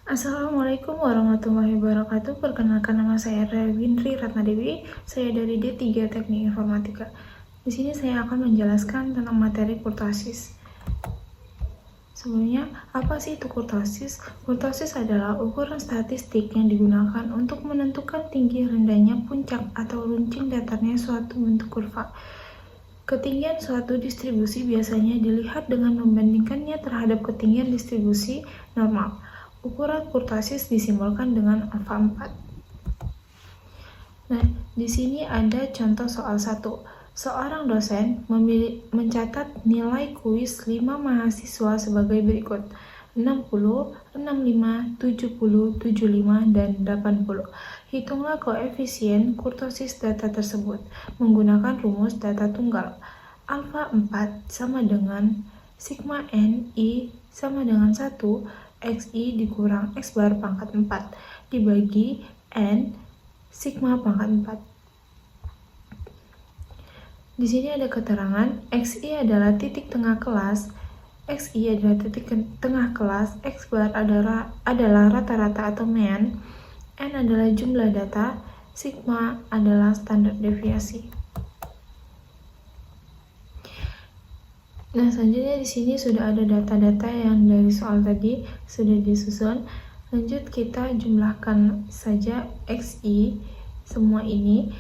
Assalamualaikum warahmatullahi wabarakatuh. Perkenalkan, nama saya Rewindri Ratnadewi. Saya dari D3 Teknik Informatika. Di sini saya akan menjelaskan tentang materi kurtosis. Sebelumnya, apa sih itu kurtosis? Kurtosis adalah ukuran statistik yang digunakan untuk menentukan tinggi rendahnya puncak atau runcing datarnya suatu bentuk kurva. Ketinggian suatu distribusi biasanya dilihat dengan membandingkannya terhadap ketinggian distribusi normal. Ukuran kurtosis disimbolkan dengan alfa 4. Nah, di sini ada contoh soal 1. Seorang dosen mencatat nilai kuis 5 mahasiswa sebagai berikut: 60, 65, 70, 75, dan 80. Hitunglah koefisien kurtosis data tersebut menggunakan rumus data tunggal. Alfa 4 sama dengan sigma n i sama dengan 1 xi dikurang x bar pangkat 4 dibagi n sigma pangkat 4. Di sini ada keterangan xi adalah titik tengah kelas, x bar adalah rata-rata atau mean, n adalah jumlah data, sigma adalah standar deviasi. Nah, selanjutnya di sini sudah ada data-data yang dari soal tadi sudah disusun. Lanjut kita jumlahkan saja xi semua ini.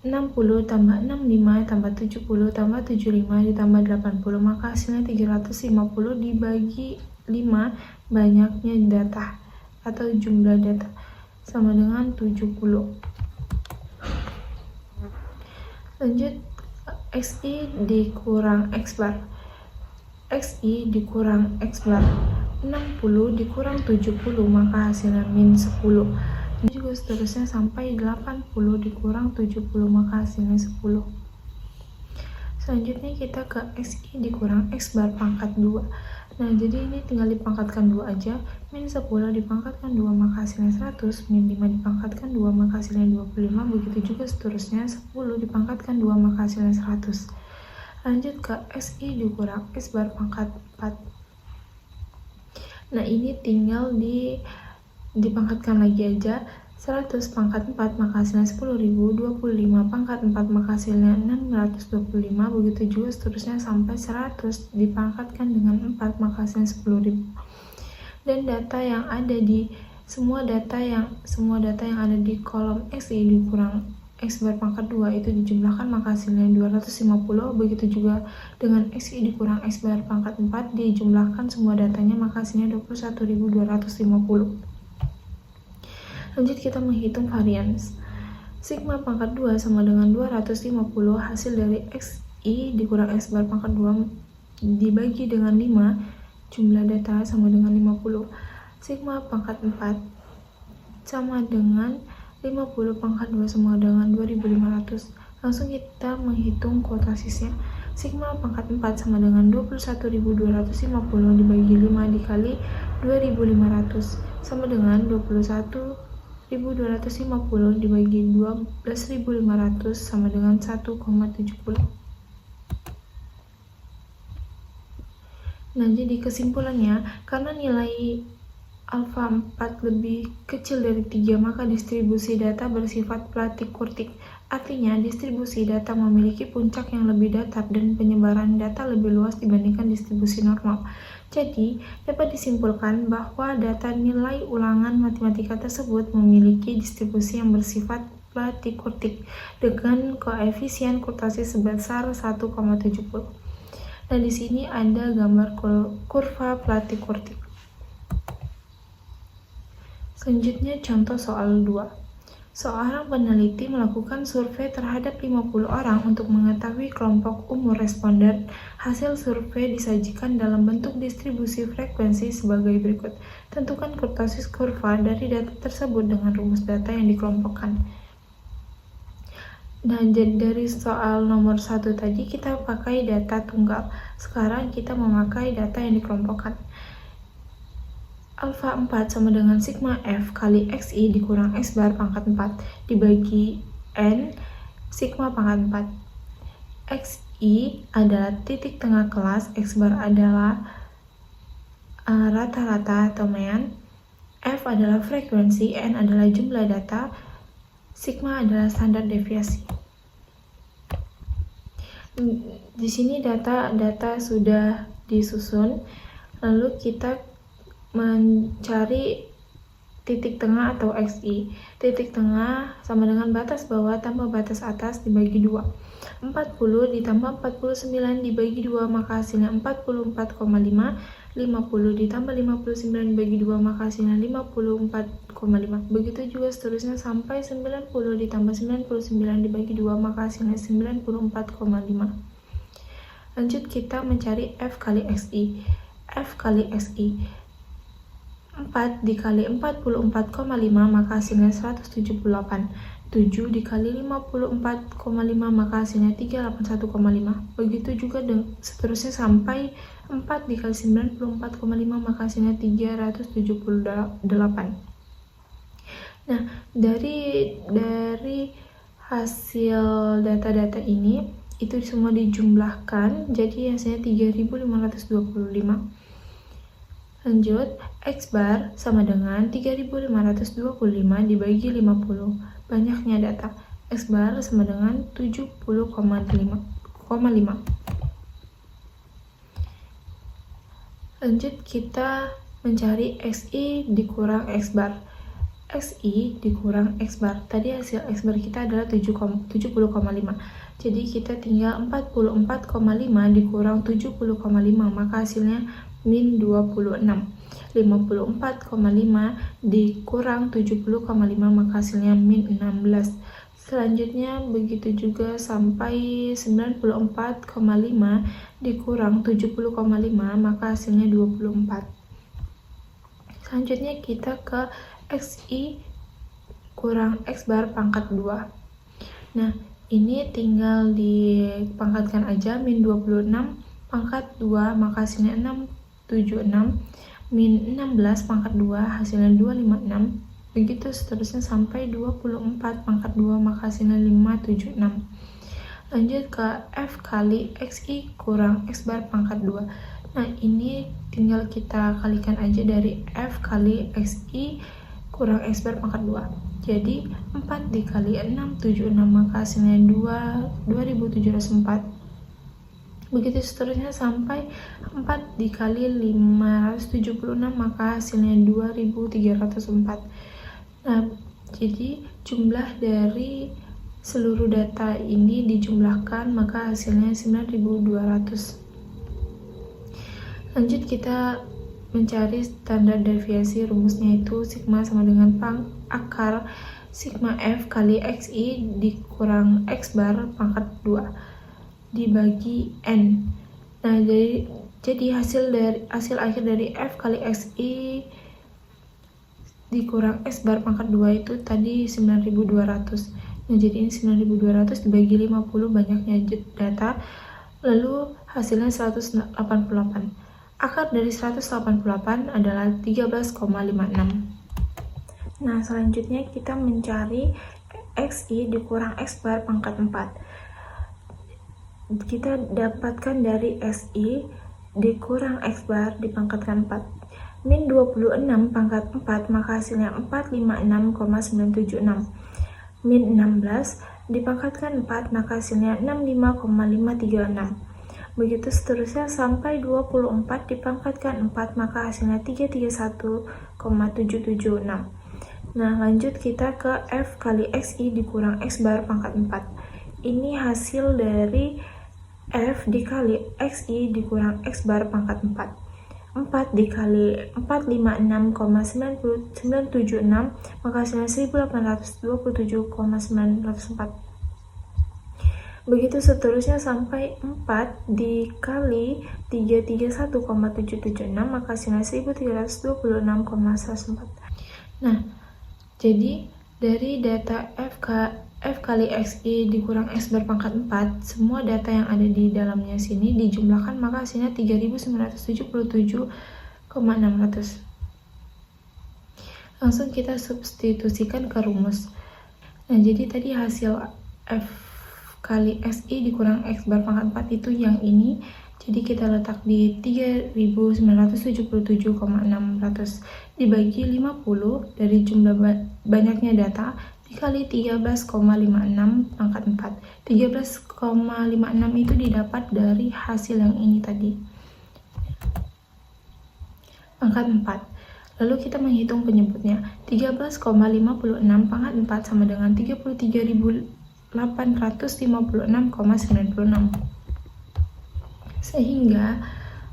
60 tambah 65 tambah 70 tambah 75 ditambah 80, maka hasilnya 350 dibagi 5 banyaknya data atau jumlah data sama dengan 70. Lanjut, xi dikurang x bar. Xi dikurang x bar 60 dikurang 70, maka hasilnya min 10. Dan juga seterusnya sampai 80 dikurang 70, maka hasilnya 10. Selanjutnya kita ke xi dikurang x bar pangkat 2. Nah, jadi ini tinggal dipangkatkan 2 aja. Min 10 dipangkatkan 2, maka hasilnya 100. Min 5 dipangkatkan 2, maka hasilnya 25. Begitu juga seterusnya, 10 dipangkatkan 2, maka hasilnya 100. Lanjut ke xi dikurang x bar pangkat 4. Nah, ini tinggal dipangkatkan lagi aja. 100 pangkat 4 maka hasilnya 10.000, 25 pangkat 4 maka hasilnya 625, begitu juga seterusnya sampai 100 dipangkatkan dengan 4 maka hasilnya 10.000. Dan data yang ada di semua data yang ada di kolom xi dikurang x bar pangkat 2 itu dijumlahkan maka hasilnya 250, begitu juga dengan xi dikurang x bar pangkat 4 dijumlahkan semua datanya maka hasilnya 21.250. Lanjut kita menghitung varians. Sigma pangkat 2 sama dengan 250, hasil dari xi dikurang x bar pangkat 2 dibagi dengan 5, jumlah data sama dengan 50. Sigma pangkat 4 sama dengan 50 pangkat 2 sama dengan 2500. Langsung kita menghitung kurtosisnya. Sigma pangkat 4 sama dengan 21.250 dibagi 5 dikali 2500 sama dengan 21.250 dibagi 12.500 sama dengan 1,70. Nah, jadi kesimpulannya, karena nilai alfa 4 lebih kecil dari 3, maka distribusi data bersifat platik-kurtik. Artinya, distribusi data memiliki puncak yang lebih datar dan penyebaran data lebih luas dibandingkan distribusi normal. Jadi, dapat disimpulkan bahwa data nilai ulangan matematika tersebut memiliki distribusi yang bersifat platik-kurtik dengan koefisien kurtosis sebesar 1,70. Nah, di sini ada gambar kurva platik-kurtik. Selanjutnya contoh soal 2. Seorang peneliti melakukan survei terhadap 50 orang untuk mengetahui kelompok umur responden. Hasil survei disajikan dalam bentuk distribusi frekuensi sebagai berikut. Tentukan kurtosis kurva dari data tersebut dengan rumus data yang dikelompokkan. Nah, dari soal nomor 1 tadi kita pakai data tunggal. Sekarang kita memakai data yang dikelompokkan. Alfa 4 sama dengan sigma f kali xi dikurang x bar pangkat 4 dibagi n sigma pangkat 4. xi adalah titik tengah kelas, x bar adalah rata-rata atau mean, F adalah frekuensi, N adalah jumlah data, sigma adalah standar deviasi. Di sini data sudah disusun, lalu kita mencari titik tengah atau XI. Titik tengah sama dengan batas bawah tambah batas atas dibagi 2. 40 ditambah 49 dibagi 2 maka hasilnya 44,5. 50 ditambah 59 dibagi 2 maka hasilnya 54,5. Begitu juga seterusnya sampai 90 ditambah 99 dibagi 2 maka hasilnya 94,5. Lanjut kita mencari F kali XI. F kali XI 4 dikali 44,5 maka hasilnya 178. 7 dikali 54,5 maka hasilnya 381,5. Begitu juga seterusnya sampai 4 dikali 94,5 maka hasilnya 378. Nah, dari hasil data-data ini itu semua dijumlahkan jadi hasilnya 3525. Lanjut, X bar sama dengan 3525 dibagi 50. Banyaknya data. X bar sama dengan 70,5. Lanjut kita mencari XI dikurang X bar. XI dikurang X bar. Tadi hasil X bar kita adalah 70,5. Jadi kita tinggal 44,5 dikurang 70,5 maka hasilnya min 26. 54,5 dikurang 70,5 maka hasilnya min 16. Selanjutnya begitu juga sampai 94,5 dikurang 70,5 maka hasilnya 24. Selanjutnya kita ke XI kurang X bar pangkat 2. Nah, ini tinggal dipangkatkan aja, min 26 pangkat 2 maka hasilnya 676, min 16 pangkat 2 hasilnya 256. Begitu seterusnya sampai 24 pangkat 2 maka hasilnya 576. Lanjut ke F kali XI kurang X bar pangkat 2. Nah, ini tinggal kita kalikan aja dari F kali XI kurang X bar pangkat 2. Jadi 4 dikali 676 maka hasilnya 2704. Begitu seterusnya sampai 4 dikali 576 maka hasilnya 2304. Nah, jadi jumlah dari seluruh data ini dijumlahkan maka hasilnya 9200. Lanjut kita mencari standar deviasi. Rumusnya itu sigma sama dengan akar sigma F kali XI dikurang X bar pangkat 2 dibagi N. Nah, jadi hasil akhir dari F kali XI dikurang X bar pangkat 2 itu tadi 9200. Nah, jadi ini 9200 dibagi 50 banyaknya data, lalu hasilnya 188. Akar dari 188 adalah 13,56. Nah, selanjutnya kita mencari XI dikurang X bar pangkat 4. Kita dapatkan dari SI dikurang X bar dipangkatkan 4. Min 26 pangkat 4 maka hasilnya 456,976. Min 16 dipangkatkan 4 maka hasilnya 65,536. Begitu seterusnya sampai 24 dipangkatkan 4 maka hasilnya 331,776. Nah, lanjut kita ke F kali XI dikurang X bar pangkat 4. Ini hasil dari F dikali XI dikurang X bar pangkat 4. 4 dikali 456,976 maka hasilnya 1827,904. Begitu seterusnya sampai 4 dikali 331,776 maka hasilnya 1326,104. Nah, jadi dari data F kali XI dikurang X bar pangkat 4, semua data yang ada di dalamnya sini dijumlahkan maka hasilnya 3977,600. Langsung kita substitusikan ke rumus. Nah, jadi tadi hasil F kali XI dikurang X bar pangkat 4 itu yang ini, Jadi kita letak di 3.977,600 dibagi 50 dari jumlah banyaknya data dikali 13,56 pangkat 4. 13,56 itu didapat dari hasil yang ini tadi. Pangkat 4. Lalu kita menghitung penyebutnya. 13,56 pangkat 4 sama dengan 33.856,96. Sehingga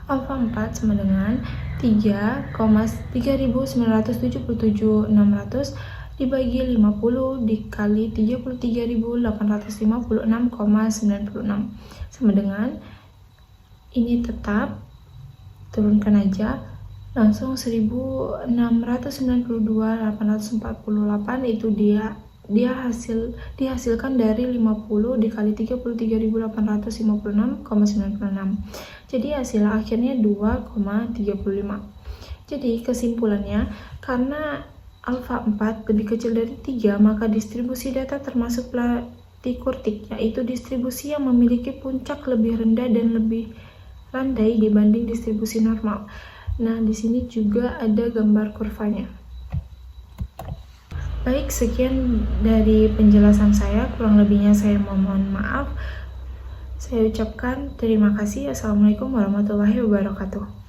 alfa 4 sama dengan 3,3977,600 dibagi 50 dikali 33.856,96 sama dengan, ini tetap turunkan aja, langsung 1.692.848 itu dihasilkan dari 50 dikali 33.856,96. Jadi hasil akhirnya 2,35. Jadi kesimpulannya, karena alfa 4 lebih kecil dari 3, maka distribusi data termasuk Platy-Kurtic, yaitu distribusi yang memiliki puncak lebih rendah dan lebih landai dibanding distribusi normal. Nah, di sini juga ada gambar kurvanya. Baik, sekian dari penjelasan saya, kurang lebihnya saya mohon maaf. Saya ucapkan terima kasih. Assalamualaikum warahmatullahi wabarakatuh.